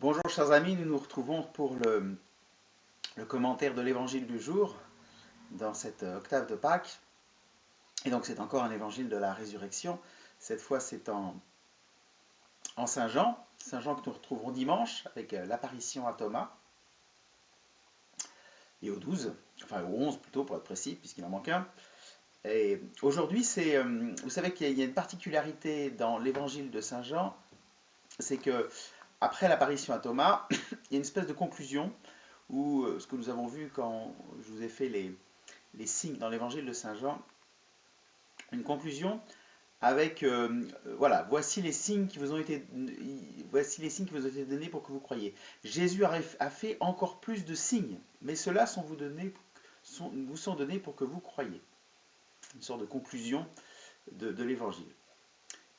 Bonjour chers amis, nous nous retrouvons pour le commentaire de l'évangile du jour dans cette octave de Pâques. Et donc c'est encore un évangile de la résurrection. Cette fois c'est en Saint Jean. Saint Jean que nous retrouverons dimanche avec l'apparition à Thomas. Et au 12, enfin au 11 plutôt pour être précis puisqu'il en manque un. Et aujourd'hui vous savez qu'il y a une particularité dans l'évangile de Saint Jean, c'est que après l'apparition à Thomas, il y a une espèce de conclusion où ce que nous avons vu quand je vous ai fait les signes dans l'évangile de Saint Jean, une conclusion avec voilà, voici les signes qui vous ont été donnés pour que vous croyiez. Jésus a fait encore plus de signes, mais ceux-là vous sont donnés pour que vous croyiez. Une sorte de conclusion de l'évangile.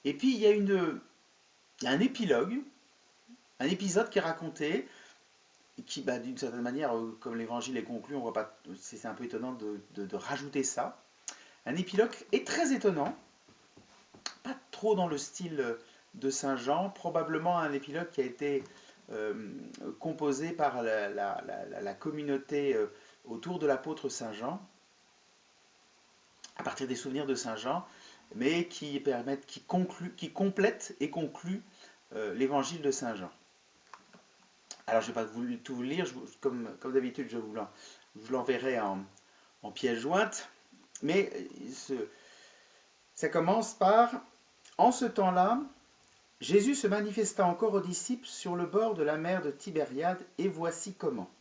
Et puis il y a un épilogue, un épisode qui est raconté, qui, d'une certaine manière, comme l'évangile est conclu, on voit pas, c'est un peu étonnant de rajouter ça. Un épilogue est très étonnant, pas trop dans le style de Saint Jean, probablement un épilogue qui a été composé par la communauté autour de l'apôtre Saint Jean, à partir des souvenirs de Saint Jean, mais qui complète et conclut l'évangile de Saint Jean. Alors je ne vais pas tout vous lire, comme d'habitude je vous l'enverrai en pièce jointe, mais ça commence par « En ce temps-là, Jésus se manifesta encore aux disciples sur le bord de la mer de Tibériade, et voici comment.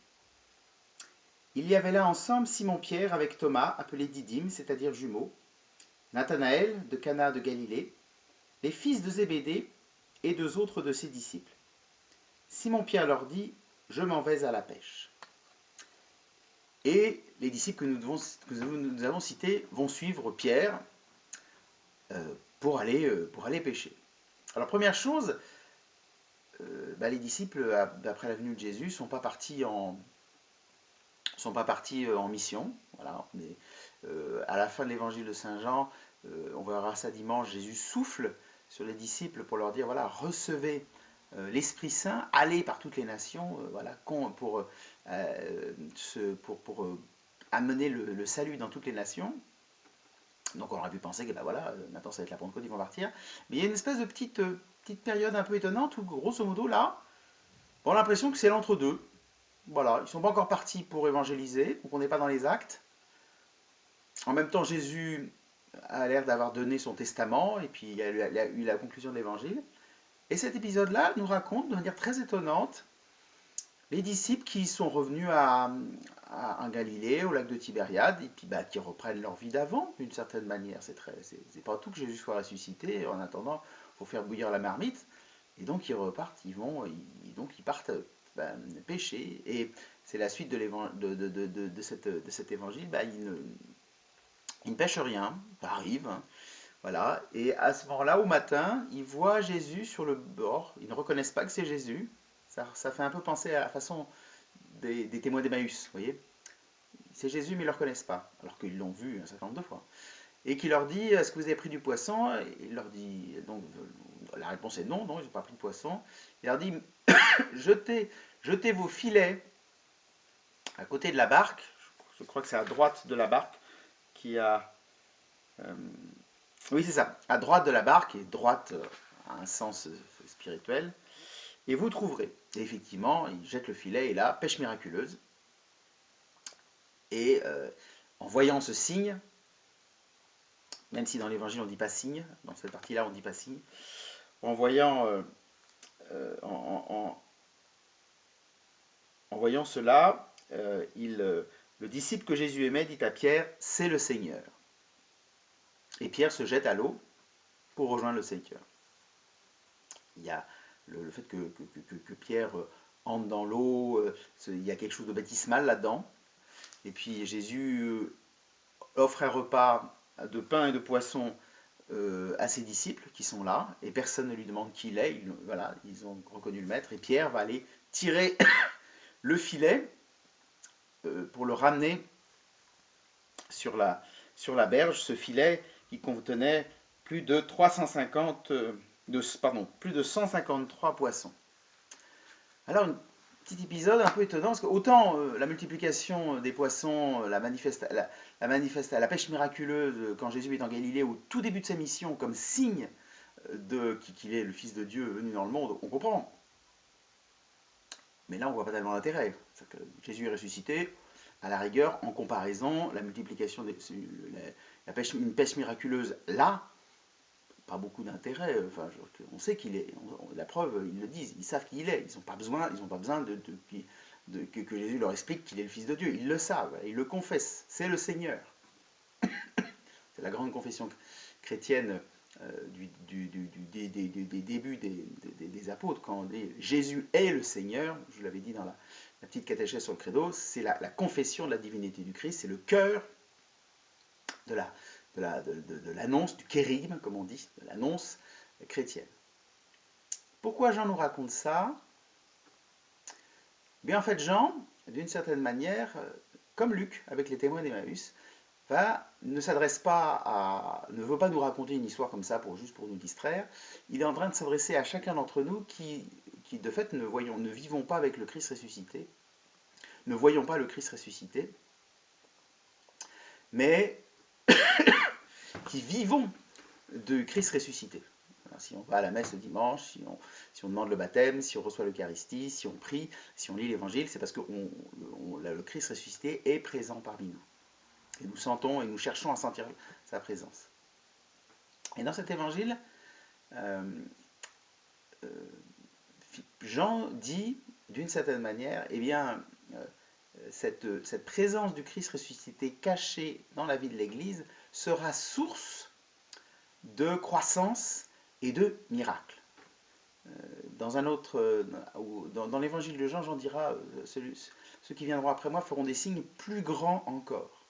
Il y avait là ensemble Simon-Pierre avec Thomas, appelé Didyme, c'est-à-dire jumeaux, Nathanaël de Cana de Galilée, les fils de Zébédée et deux autres de ses disciples. Simon-Pierre leur dit « Je m'en vais à la pêche. » Et les disciples que nous avons cités vont suivre Pierre pour aller pêcher. Alors première chose, les disciples, après la venue de Jésus, ne sont pas partis en mission. Voilà. À la fin de l'évangile de Saint Jean, on verra ça dimanche, Jésus souffle sur les disciples pour leur dire, voilà, recevez l'Esprit Saint, allez par toutes les nations, voilà, pour amener le salut dans toutes les nations. Donc on aurait pu penser que maintenant ça va être la Pentecôte, ils vont partir. Mais il y a une espèce de petite période un peu étonnante où, grosso modo, là, on a l'impression que c'est l'entre-deux. Voilà, ils ne sont pas encore partis pour évangéliser, donc on n'est pas dans les actes. En même temps, Jésus a l'air d'avoir donné son testament, et puis il y a eu la conclusion de l'évangile. Et cet épisode-là nous raconte de manière très étonnante les disciples qui sont revenus en Galilée, au lac de Tibériade, et puis qui reprennent leur vie d'avant, d'une certaine manière. C'est pas tout que Jésus soit ressuscité, en attendant, il faut faire bouillir la marmite, et donc ils repartent, ils partent pêcher, et c'est la suite de cet évangile, ils ne pêchent rien, ça arrive, hein. Voilà, et à ce moment-là, au matin, ils voient Jésus sur le bord, ils ne reconnaissent pas que c'est Jésus. Ça fait un peu penser à la façon des témoins d'Emmaüs, vous voyez. C'est Jésus, mais ils ne le reconnaissent pas, alors qu'ils l'ont vu un certain nombre de fois. Et qui leur dit, est-ce que vous avez pris du poisson? Il leur dit, donc la réponse est non, ils n'ont pas pris de poisson. Il leur dit, jetez vos filets à côté de la barque, je crois que c'est à droite de la barque, qui a... oui, c'est ça, à droite de la barque, et droite a un sens spirituel, et vous trouverez. Et effectivement, il jette le filet, et là, pêche miraculeuse. Et en voyant ce signe, même si dans l'évangile on ne dit pas signe, dans cette partie-là on ne dit pas signe, en voyant cela, le disciple que Jésus aimait dit à Pierre, c'est le Seigneur. Et Pierre se jette à l'eau pour rejoindre le Seigneur. Il y a le fait que Pierre entre dans l'eau, il y a quelque chose de baptismal là-dedans. Et puis Jésus offre un repas de pain et de poisson à ses disciples qui sont là, et personne ne lui demande qui il est. Ils ont reconnu le maître, et Pierre va aller tirer le filet pour le ramener sur la berge, ce filet qui contenait plus de 153 poissons. Alors, un petit épisode un peu étonnant, parce que autant la multiplication des poissons, la pêche miraculeuse quand Jésus est en Galilée, au tout début de sa mission, comme signe qu'il est le Fils de Dieu venu dans le monde, on comprend. Mais là, on voit pas tellement l'intérêt. Jésus est ressuscité, à la rigueur, en comparaison, la multiplication, une pêche miraculeuse, là, pas beaucoup d'intérêt. Enfin, on sait qu'il est. La preuve, ils le disent. Ils savent qui il est. Ils n'ont pas besoin que Jésus leur explique qu'il est le Fils de Dieu. Ils le savent. Ils le confessent. C'est le Seigneur. C'est la grande confession chrétienne des débuts des apôtres, quand on dit Jésus est le Seigneur. Je vous l'avais dit dans la petite catéchèse sur le credo. C'est la confession de la divinité du Christ. C'est le cœur de l'annonce, du kérigme, comme on dit, de l'annonce chrétienne. Pourquoi Jean nous raconte ça? Bien, en fait, Jean, d'une certaine manière, comme Luc, avec les témoins d'Emmaüs, ne veut pas nous raconter une histoire comme ça juste pour nous distraire. Il est en train de s'adresser à chacun d'entre nous qui de fait ne vivons pas avec le Christ ressuscité, ne voyons pas le Christ ressuscité, mais qui vivons de Christ ressuscité. Si on va à la messe le dimanche, si on demande le baptême, si on reçoit l'Eucharistie, si on prie, si on lit l'Évangile, c'est parce que le Christ ressuscité est présent parmi nous. Et nous sentons et nous cherchons à sentir sa présence. Et dans cet Évangile, Jean dit, d'une certaine manière, eh bien, cette présence du Christ ressuscité cachée dans la vie de l'Église sera source de croissance et de miracles. Dans l'évangile de Jean, Jean dira ceux qui viendront après moi feront des signes plus grands encore.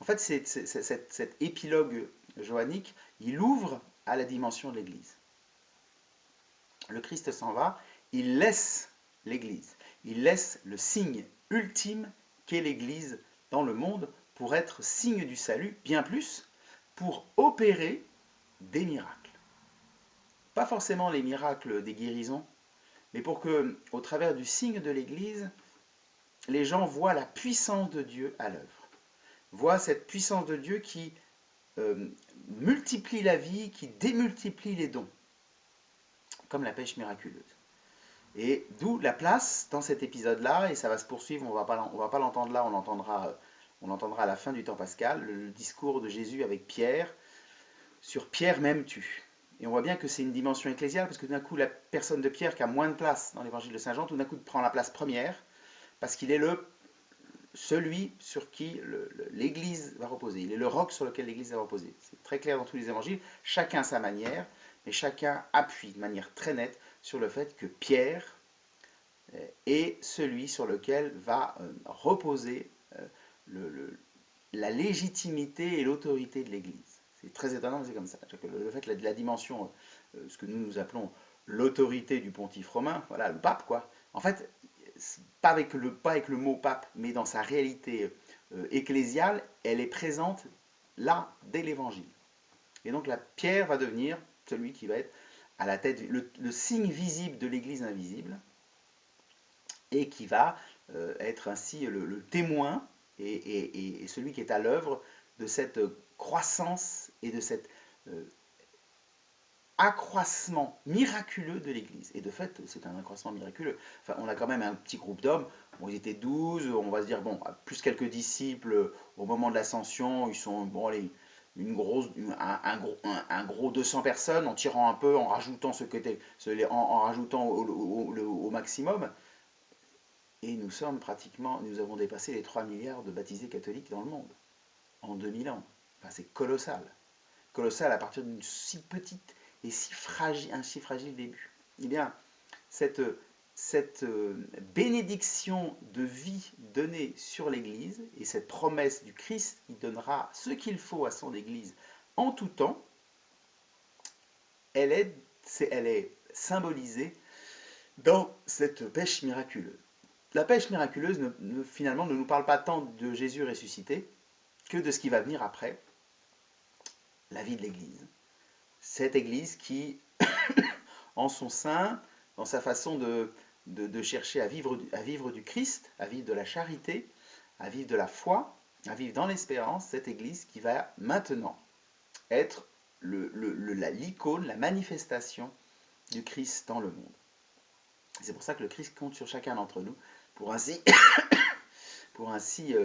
En fait, cet épilogue johannique, il ouvre à la dimension de l'Église. Le Christ s'en va, il laisse l'Église, il laisse le signe ultime qu'est l'Église dans le monde pour être signe du salut, bien plus, pour opérer des miracles. Pas forcément les miracles des guérisons, mais pour que, au travers du signe de l'Église, les gens voient la puissance de Dieu à l'œuvre. Voient cette puissance de Dieu qui multiplie la vie, qui démultiplie les dons, comme la pêche miraculeuse. Et d'où la place dans cet épisode-là, et ça va se poursuivre, on va pas l'entendre là, on l'entendra à la fin du temps pascal, le discours de Jésus avec Pierre, sur Pierre m'aimes-tu? Et on voit bien que c'est une dimension ecclésiale, parce que tout d'un coup, la personne de Pierre, qui a moins de place dans l'évangile de Saint Jean, tout d'un coup prend la place première, parce qu'il est celui sur qui l'Église va reposer. Il est le roc sur lequel l'Église va reposer. C'est très clair dans tous les évangiles, chacun à sa manière, mais chacun appuie de manière très nette sur le fait que Pierre est celui sur lequel va reposer la légitimité et l'autorité de l'Église. C'est très étonnant, mais c'est comme ça. Le fait de la dimension, ce que nous appelons l'autorité du pontife romain, voilà, le pape, quoi. En fait, pas avec le mot pape, mais dans sa réalité ecclésiale, elle est présente là, dès l'Évangile. Et donc la Pierre va devenir celui qui va être à la tête, le signe visible de l'Église invisible, et qui va être ainsi le témoin et celui qui est à l'œuvre de cette croissance et de cet accroissement miraculeux de l'Église. Et de fait, c'est un accroissement miraculeux. Enfin, on a quand même un petit groupe d'hommes, bon, ils étaient 12, on va se dire, bon, plus quelques disciples au moment de l'ascension, ils sont, bon, allez, un gros 200 personnes, en tirant un peu, en rajoutant en rajoutant au maximum. Et nous avons dépassé les 3 milliards de baptisés catholiques dans le monde, en 2000 ans. Enfin, c'est colossal. Colossal à partir d'une si petite et un si fragile début. Eh bien, cette bénédiction de vie donnée sur l'Église, et cette promesse du Christ qui donnera ce qu'il faut à son Église en tout temps, elle est symbolisée dans cette pêche miraculeuse. La pêche miraculeuse, finalement, ne nous parle pas tant de Jésus ressuscité que de ce qui va venir après, la vie de l'Église. Cette Église qui, en son sein, dans sa façon de chercher à vivre du Christ, à vivre de la charité, à vivre de la foi, à vivre dans l'espérance, cette Église qui va maintenant être l'icône, la manifestation du Christ dans le monde. C'est pour ça que le Christ compte sur chacun d'entre nous pour ainsi, pour ainsi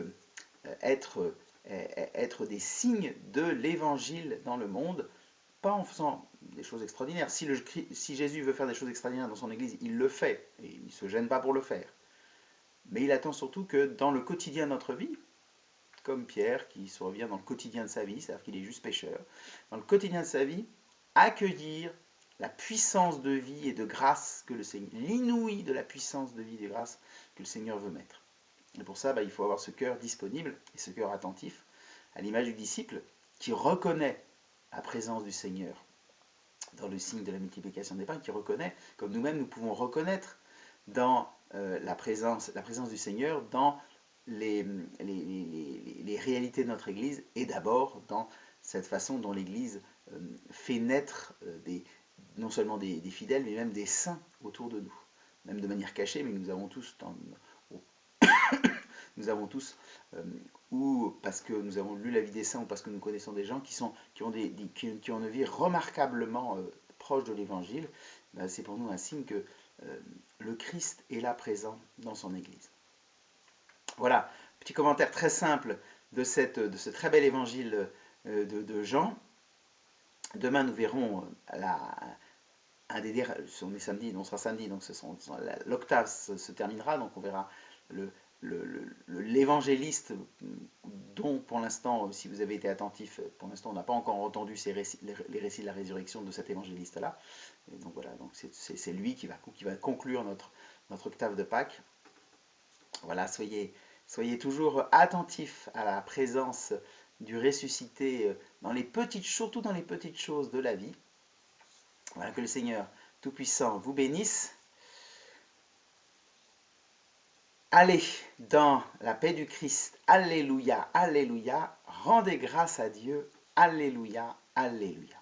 être, être des signes de l'évangile dans le monde, pas en faisant des choses extraordinaires. Si Jésus veut faire des choses extraordinaires dans son Église, il le fait, et il ne se gêne pas pour le faire. Mais il attend surtout que dans le quotidien de notre vie, comme Pierre qui se revient dans le quotidien de sa vie, c'est-à-dire qu'il est juste pécheur, dans le quotidien de sa vie, accueillir la puissance de vie et de grâce que le Seigneur, l'inouïe de la puissance de vie et de grâce que le Seigneur veut mettre. Et pour ça, il faut avoir ce cœur disponible et ce cœur attentif, à l'image du disciple qui reconnaît la présence du Seigneur dans le signe de la multiplication des pains, qui reconnaît, comme nous-mêmes nous pouvons reconnaître dans la présence du Seigneur dans les réalités de notre Église, et d'abord dans cette façon dont l'Église fait naître non seulement des fidèles, mais même des saints autour de nous, même de manière cachée, mais nous avons tous ou parce que nous avons lu la vie des saints, ou parce que nous connaissons des gens qui ont une vie remarquablement proche de l'Évangile. C'est pour nous un signe que le Christ est là présent dans son Église. Voilà, petit commentaire très simple de ce très bel évangile de Jean. Demain, nous verrons on est samedi, on sera samedi, donc l'octave se terminera, donc on verra l'évangéliste dont, pour l'instant, si vous avez été attentif, pour l'instant, on n'a pas encore entendu les récits de la résurrection de cet évangéliste-là. Et donc voilà, donc c'est lui qui va conclure notre octave de Pâques. Voilà, soyez toujours attentifs à la présence du ressuscité surtout dans les petites choses de la vie. Voilà, que le Seigneur Tout-Puissant vous bénisse. Allez dans la paix du Christ. Alléluia, alléluia. Rendez grâce à Dieu. Alléluia, alléluia.